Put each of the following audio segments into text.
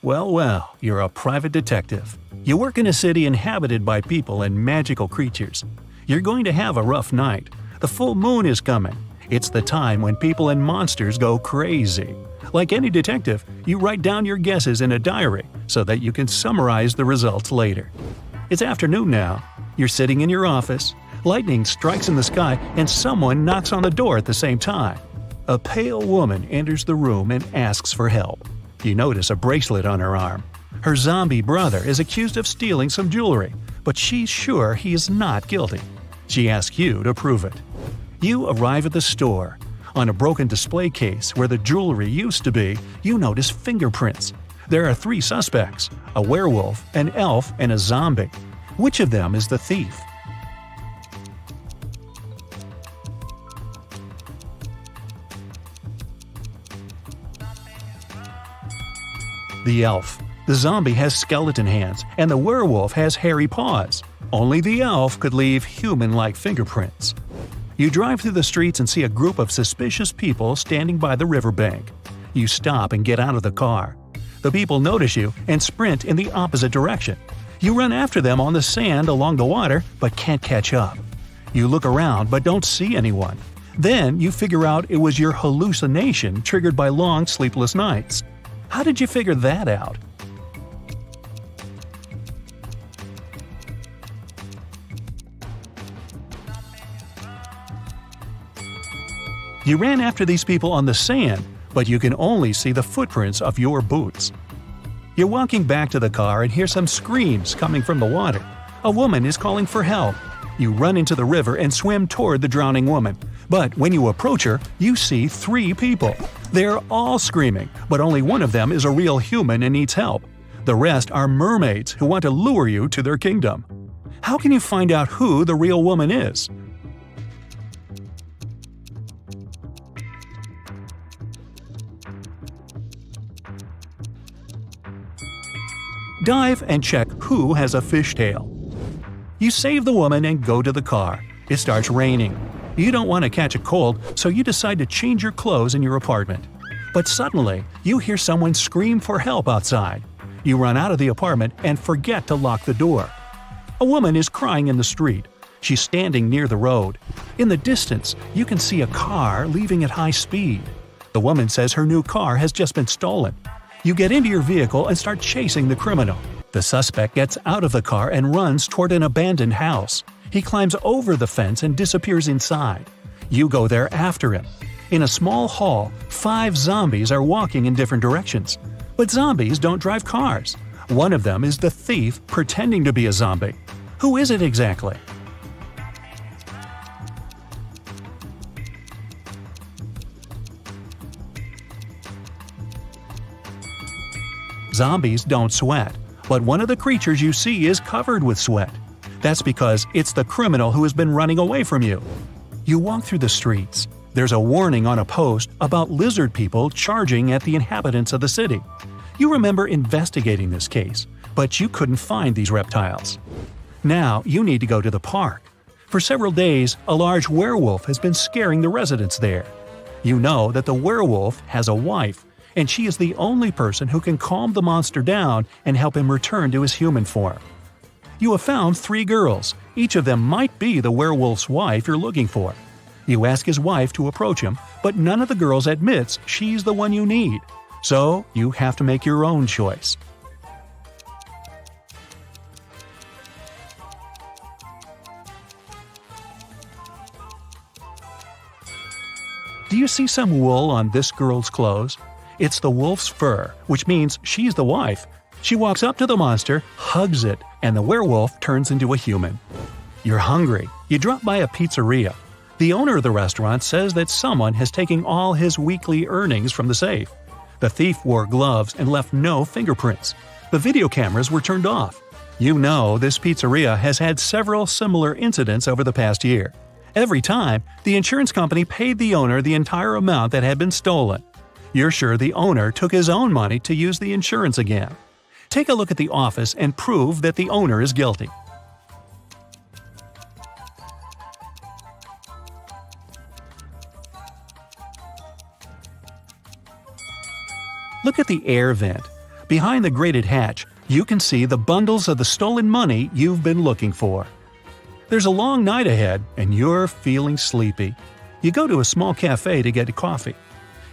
Well, well, you're a private detective. You work in a city inhabited by people and magical creatures. You're going to have a rough night. The full moon is coming. It's the time when people and monsters go crazy. Like any detective, you write down your guesses in a diary so that you can summarize the results later. It's afternoon now. You're sitting in your office. Lightning strikes in the sky and someone knocks on the door at the same time. A pale woman enters the room and asks for help. You notice a bracelet on her arm. Her zombie brother is accused of stealing some jewelry, but she's sure he is not guilty. She asks you to prove it. You arrive at the store. On a broken display case where the jewelry used to be, you notice fingerprints. There are 3 suspects: a werewolf, an elf, and a zombie. Which of them is the thief? The elf. The zombie has skeleton hands, and the werewolf has hairy paws. Only the elf could leave human-like fingerprints. You drive through the streets and see a group of suspicious people standing by the riverbank. You stop and get out of the car. The people notice you and sprint in the opposite direction. You run after them on the sand along the water but can't catch up. You look around but don't see anyone. Then you figure out it was your hallucination triggered by long sleepless nights. How did you figure that out? You ran after these people on the sand, but you can only see the footprints of your boots. You're walking back to the car and hear some screams coming from the water. A woman is calling for help. You run into the river and swim toward the drowning woman. But when you approach her, you see 3 people. They're all screaming, but only one of them is a real human and needs help. The rest are mermaids who want to lure you to their kingdom. How can you find out who the real woman is? Dive and check who has a fishtail. You save the woman and go to the car. It starts raining. You don't want to catch a cold, so you decide to change your clothes in your apartment. But suddenly, you hear someone scream for help outside. You run out of the apartment and forget to lock the door. A woman is crying in the street. She's standing near the road. In the distance, you can see a car leaving at high speed. The woman says her new car has just been stolen. You get into your vehicle and start chasing the criminal. The suspect gets out of the car and runs toward an abandoned house. He climbs over the fence and disappears inside. You go there after him. In a small hall, 5 zombies are walking in different directions. But zombies don't drive cars. One of them is the thief pretending to be a zombie. Who is it exactly? Zombies don't sweat, but one of the creatures you see is covered with sweat. That's because it's the criminal who has been running away from you. You walk through the streets. There's a warning on a post about lizard people charging at the inhabitants of the city. You remember investigating this case, but you couldn't find these reptiles. Now you need to go to the park. For several days, a large werewolf has been scaring the residents there. You know that the werewolf has a wife, and she is the only person who can calm the monster down and help him return to his human form. You have found 3 girls. Each of them might be the werewolf's wife you're looking for. You ask his wife to approach him, but none of the girls admits she's the one you need. So you have to make your own choice. Do you see some wool on this girl's clothes? It's the wolf's fur, which means she's the wife. She walks up to the monster, hugs it, and the werewolf turns into a human. You're hungry. You drop by a pizzeria. The owner of the restaurant says that someone has taken all his weekly earnings from the safe. The thief wore gloves and left no fingerprints. The video cameras were turned off. You know this pizzeria has had several similar incidents over the past year. Every time, the insurance company paid the owner the entire amount that had been stolen. You're sure the owner took his own money to use the insurance again. Take a look at the office and prove that the owner is guilty. Look at the air vent. Behind the grated hatch, you can see the bundles of the stolen money you've been looking for. There's a long night ahead, and you're feeling sleepy. You go to a small cafe to get a coffee.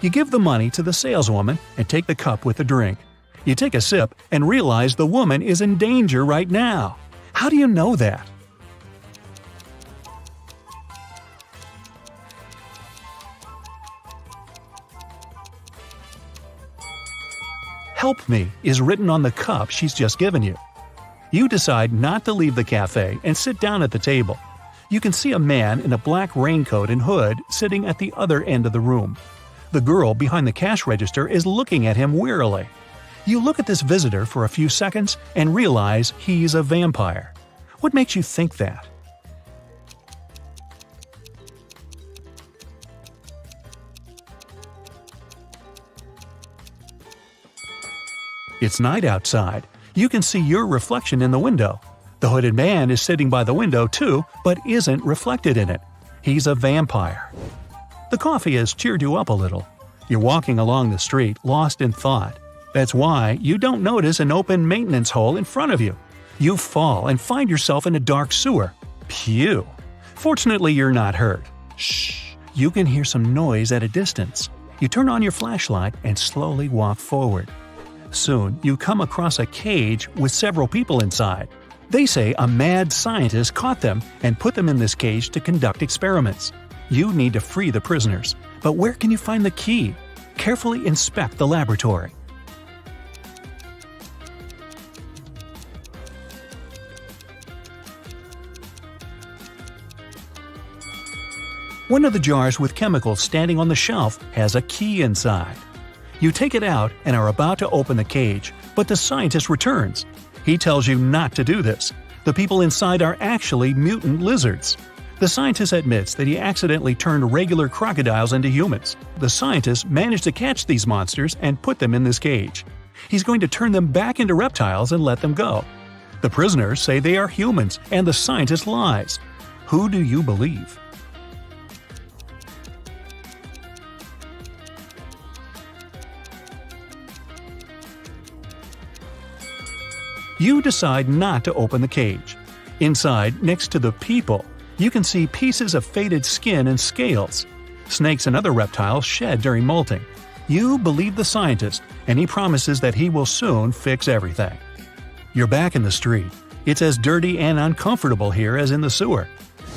You give the money to the saleswoman and take the cup with the drink. You take a sip and realize the woman is in danger right now. How do you know that? "Help me" is written on the cup she's just given you. You decide not to leave the cafe and sit down at the table. You can see a man in a black raincoat and hood sitting at the other end of the room. The girl behind the cash register is looking at him wearily. You look at this visitor for a few seconds and realize he's a vampire. What makes you think that? It's night outside. You can see your reflection in the window. The hooded man is sitting by the window too, but isn't reflected in it. He's a vampire. The coffee has cheered you up a little. You're walking along the street, lost in thought. That's why you don't notice an open maintenance hole in front of you. You fall and find yourself in a dark sewer. Phew! Fortunately, you're not hurt. Shh! You can hear some noise at a distance. You turn on your flashlight and slowly walk forward. Soon, you come across a cage with several people inside. They say a mad scientist caught them and put them in this cage to conduct experiments. You need to free the prisoners, but where can you find the key? Carefully inspect the laboratory. One of the jars with chemicals standing on the shelf has a key inside. You take it out and are about to open the cage, but the scientist returns. He tells you not to do this. The people inside are actually mutant lizards. The scientist admits that he accidentally turned regular crocodiles into humans. The scientist managed to catch these monsters and put them in this cage. He's going to turn them back into reptiles and let them go. The prisoners say they are humans, and the scientist lies. Who do you believe? You decide not to open the cage. Inside, next to the people, you can see pieces of faded skin and scales. Snakes and other reptiles shed during molting. You believe the scientist, and he promises that he will soon fix everything. You're back in the street. It's as dirty and uncomfortable here as in the sewer.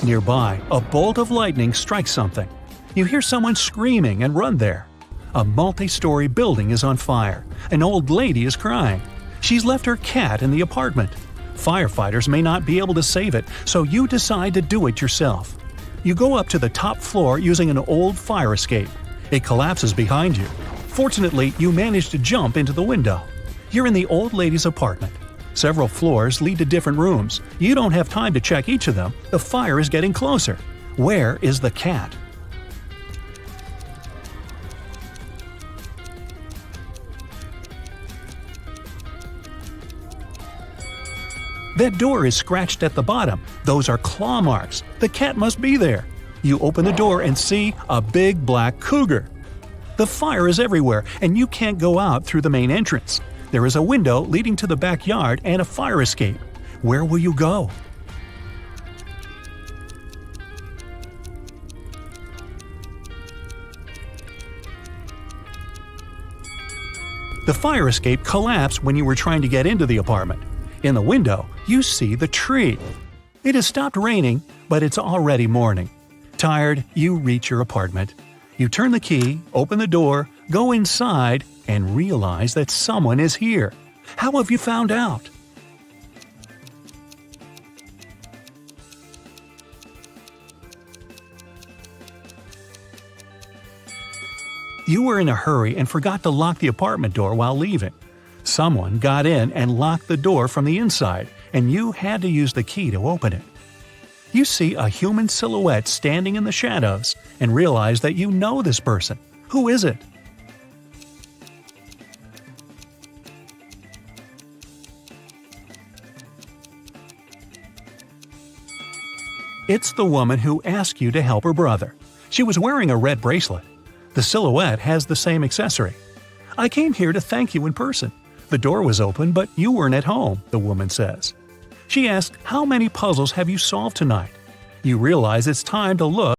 Nearby, a bolt of lightning strikes something. You hear someone screaming and run there. A multi-story building is on fire. An old lady is crying. She's left her cat in the apartment. Firefighters may not be able to save it, so you decide to do it yourself. You go up to the top floor using an old fire escape. It collapses behind you. Fortunately, you manage to jump into the window. You're in the old lady's apartment. Several floors lead to different rooms. You don't have time to check each of them. The fire is getting closer. Where is the cat? That door is scratched at the bottom. Those are claw marks. The cat must be there. You open the door and see a big black cougar. The fire is everywhere, and you can't go out through the main entrance. There is a window leading to the backyard and a fire escape. Where will you go? The fire escape collapsed when you were trying to get into the apartment. In the window, you see the tree. It has stopped raining, but it's already morning. Tired, you reach your apartment. You turn the key, open the door, go inside, and realize that someone is here. How have you found out? You were in a hurry and forgot to lock the apartment door while leaving. Someone got in and locked the door from the inside, and you had to use the key to open it. You see a human silhouette standing in the shadows and realize that you know this person. Who is it? It's the woman who asked you to help her brother. She was wearing a red bracelet. The silhouette has the same accessory. "I came here to thank you in person. The door was open, but you weren't at home, the woman says. She asks, how many puzzles have you solved tonight? You realize it's time to look